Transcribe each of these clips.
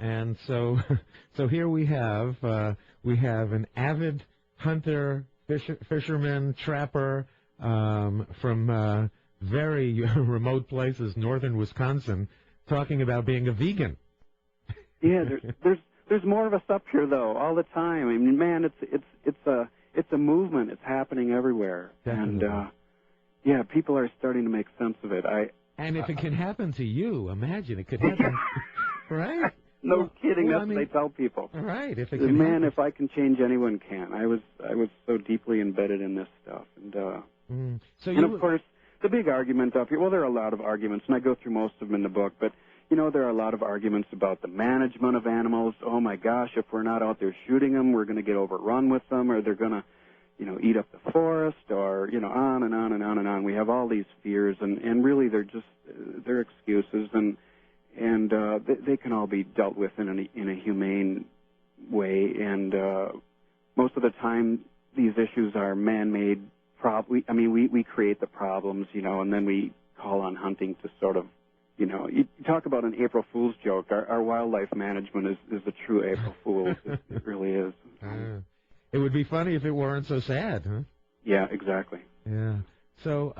And so, so here we have an avid hunter, fisherman, trapper from very remote places, northern Wisconsin, talking about being a vegan. Yeah, there's more of us up here though, all the time. I mean, man, it's a movement. It's happening everywhere. Definitely. And yeah, people are starting to make sense of it. And if it can happen to you, imagine it could happen, right? No kidding. Well, That's what I tell people. All right, if it can man, happen. if I can change, anyone can. I was so deeply embedded in this stuff, and of course the big argument up here. Well, there are a lot of arguments, and I go through most of them in the book. But there are a lot of arguments about the management of animals. Oh my gosh, if we're not out there shooting them, we're going to get overrun with them, or they're going to, eat up the forest, or on and on and on and on. We have all these fears, and really they're excuses, and they can all be dealt with in a humane way. And most of the time, these issues are man-made. We create the problems, and then we call on hunting to sort of, you talk about an April Fool's joke. Our wildlife management is a true April Fool's. It really is. It would be funny if it weren't so sad, huh? Yeah, exactly. Yeah. So,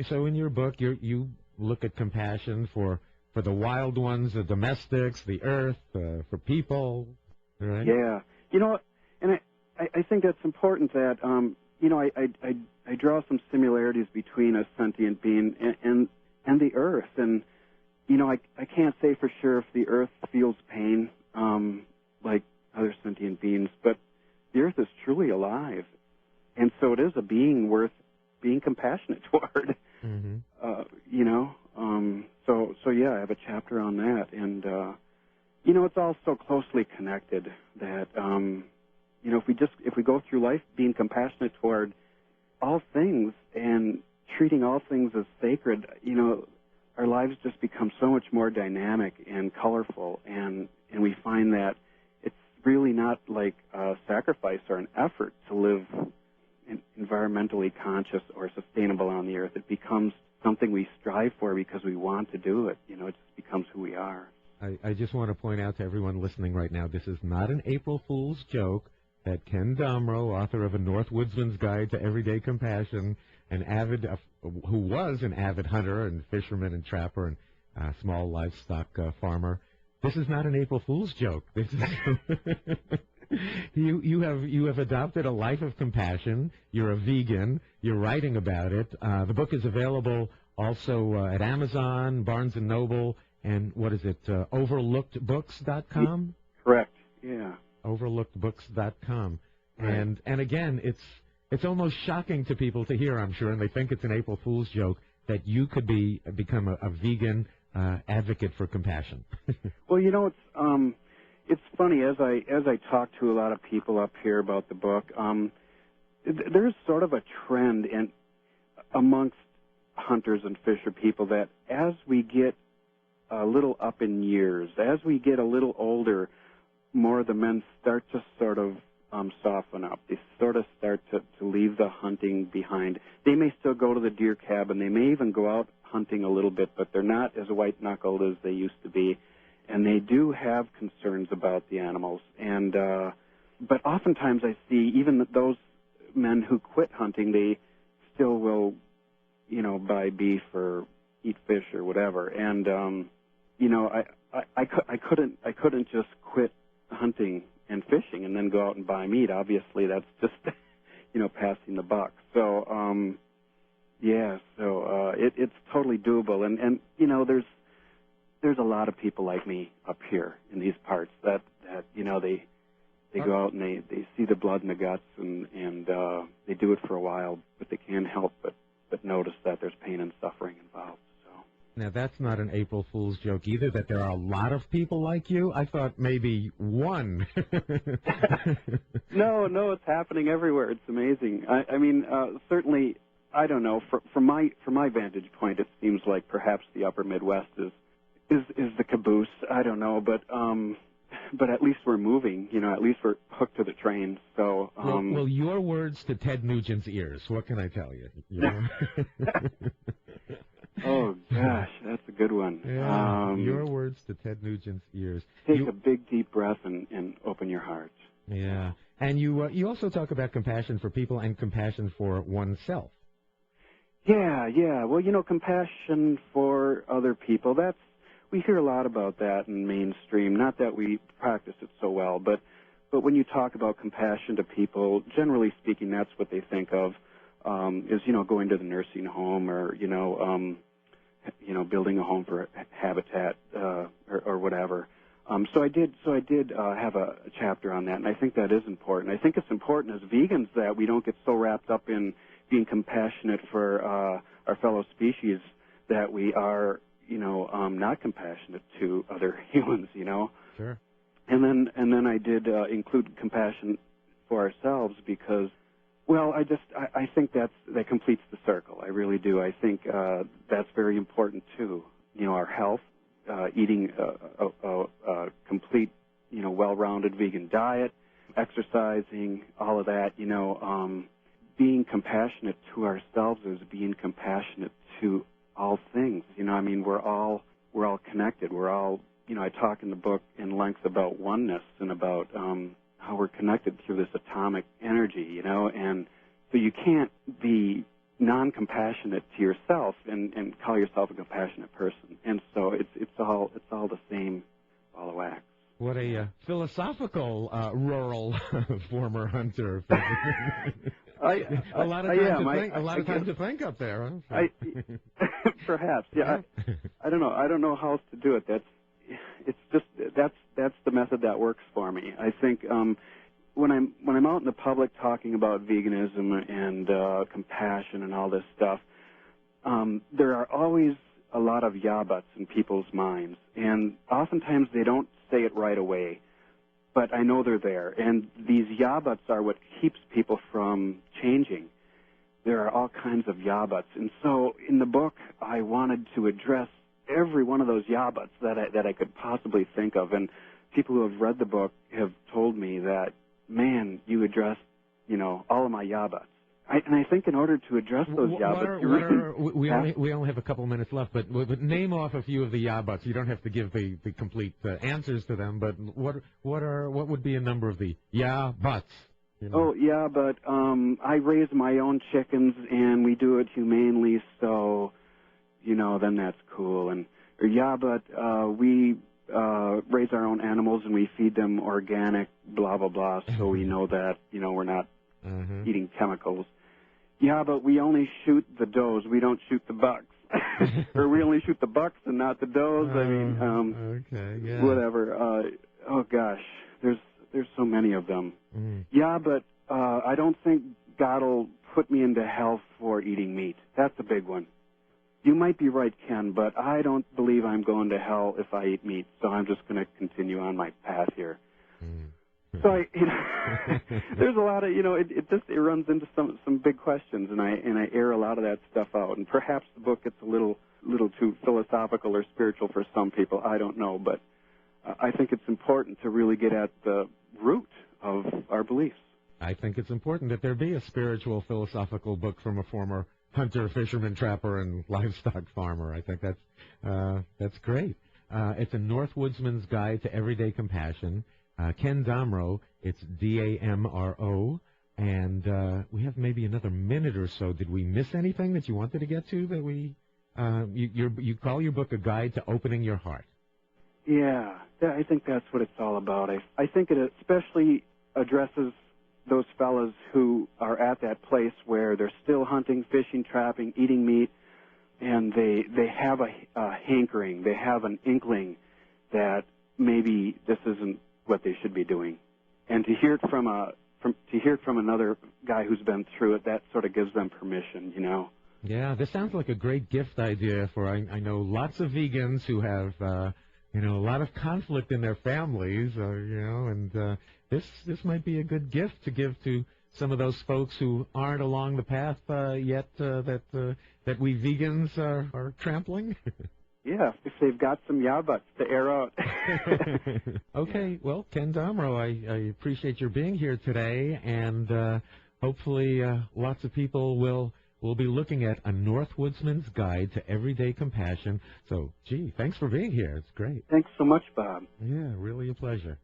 so in your book, you look at compassion for the wild ones, the domestics, the earth, for people, right? Yeah. And I think that's important that, I draw some similarities between a sentient being and the earth. And, I can't say for sure if the earth feels pain like other sentient beings, but the earth is truly alive. And so it is a being worth being compassionate toward. Mm-hmm. So yeah, I have a chapter on that, and it's all so closely connected that if we go through life being compassionate toward all things and treating all things as sacred, our lives just become so much more dynamic and colorful, and we find that it's really not like a sacrifice or an effort to live environmentally conscious or sustainable on the earth. It becomes something we strive for because we want to do it. It just becomes who we are. I just want to point out to everyone listening right now, this is not an April Fool's joke. That Ken Damro, author of A Northwoodsman's Guide to Everyday Compassion, who was an avid hunter and fisherman and trapper and small livestock farmer, this is not an April Fool's joke. This is you have adopted a life of compassion. You're a vegan. You're writing about it. The book is available also at Amazon, Barnes & Noble, and what is it, overlookedbooks.com? Correct, yeah. Overlookedbooks.com. Right. And again, it's almost shocking to people to hear, I'm sure, and they think it's an April Fool's joke, that you could become a vegan advocate for compassion. Well, it's funny, as I talk to a lot of people up here about the book, there's sort of a trend amongst hunters and fisher people that as we get a little up in years, as we get a little older, more of the men start to sort of soften up. They sort of start to leave the hunting behind. They may still go to the deer cabin. They may even go out hunting a little bit, but they're not as white-knuckled as they used to be. And they do have concerns about the animals. And but oftentimes I see even those men who quit hunting, they still will, buy beef or eat fish or whatever. And I couldn't just quit hunting and fishing and then go out and buy meat. Obviously, that's just passing the buck. So it's totally doable. And there's a lot of people like me up here in these parts that they go out and they see the blood in the guts and they do it for a while, but they can't help but notice that there's pain and suffering involved. Now, that's not an April Fool's joke either, that there are a lot of people like you. I thought maybe one. No, it's happening everywhere. It's amazing. I mean, certainly, I don't know. From my vantage point, it seems like perhaps the upper Midwest is the caboose. I don't know, but at least we're moving. At least we're hooked to the train. So. Well, your words to Ted Nugent's ears. What can I tell you? Oh, gosh, that's a good one. Yeah, your words to Ted Nugent's ears. Take a big, deep breath and open your heart. Yeah. And you also talk about compassion for people and compassion for oneself. Yeah. Well, compassion for other people, we hear a lot about that in mainstream. Not that we practice it so well, but when you talk about compassion to people, generally speaking, that's what they think of, is, going to the nursing home or, building a home for habitat, or whatever. So I did have a chapter on that, and I think that is important. I think it's important as vegans that we don't get so wrapped up in being compassionate for our fellow species that we are, not compassionate to other humans, Sure. And then I did include compassion for ourselves because, well, I think that completes the circle. I really do. I think that's very important too. Our health, eating a complete, well-rounded vegan diet, exercising, all of that. Being compassionate to ourselves is being compassionate to all things. We're all connected. We're all, I talk in the book in length about oneness and about how we're connected through this atomic energy, and so you can't be non-compassionate to yourself and call yourself a compassionate person. And so it's all the same ball of wax. What a philosophical rural former hunter. A lot of time to think up there, huh? Perhaps, yeah. I don't know. I don't know how else to do it. That's the method that works for me. I think when I'm out in the public talking about veganism and compassion and all this stuff, there are always a lot of yeah-buts in people's minds, and oftentimes they don't say it right away, but I know they're there, and these yeah-buts are what keeps people from changing. There are all kinds of yeah-buts, and so in the book I wanted to address every one of those yeah-buts that I could possibly think of, and people who have read the book have told me that, man, you addressed, all of my yeah-buts. And I think in order to address those yeah-buts, we only have a couple minutes left, but name off a few of the yeah-buts. You don't have to give the complete answers to them, but what would be a number of the yeah-buts? Oh, yeah, but I raise my own chickens and we do it humanely, so then that's cool. And yeah, but we raise our own animals and we feed them organic, blah blah blah, so we know that we're not eating chemicals. Yeah, but we only shoot the does. We don't shoot the bucks. Or we only shoot the bucks and not the does. Whatever. Oh gosh, there's so many of them. Yeah, but I don't think God will put me into hell for eating meat. That's a big one. You might be right, Ken, but I don't believe I'm going to hell if I eat meat, so I'm just going to continue on my path here. So there's a lot of, it runs into some big questions, and I air a lot of that stuff out. And perhaps the book gets a little too philosophical or spiritual for some people. I don't know, but I think it's important to really get at the root of our beliefs. I think it's important that there be a spiritual, philosophical book from a former hunter, fisherman, trapper, and livestock farmer. I think that's great. It's a Northwoodsman's Guide to Everyday Compassion. Ken Damro, it's D-A-M-R-O, and we have maybe another minute or so. Did we miss anything that you wanted to get to that you call your book A Guide to Opening Your Heart? Yeah, I think that's what it's all about. I think it especially addresses those fellas who are at that place where they're still hunting, fishing, trapping, eating meat, and they have a hankering, they have an inkling that maybe this isn't what they should be doing. And to hear it from another guy who's been through it, that sort of gives them permission, Yeah, this sounds like a great gift idea for I know lots of vegans who have a lot of conflict in their families, and this might be a good gift to give to some of those folks who aren't along the path yet that we vegans are trampling. Yeah, if they've got some yeah-buts to air out. Okay, well, Ken Damro, I appreciate your being here today, and hopefully lots of people will we'll be looking at A Northwoodsman's Guide to Everyday Compassion. So, gee, thanks for being here. It's great. Thanks so much, Bob. Yeah, really a pleasure.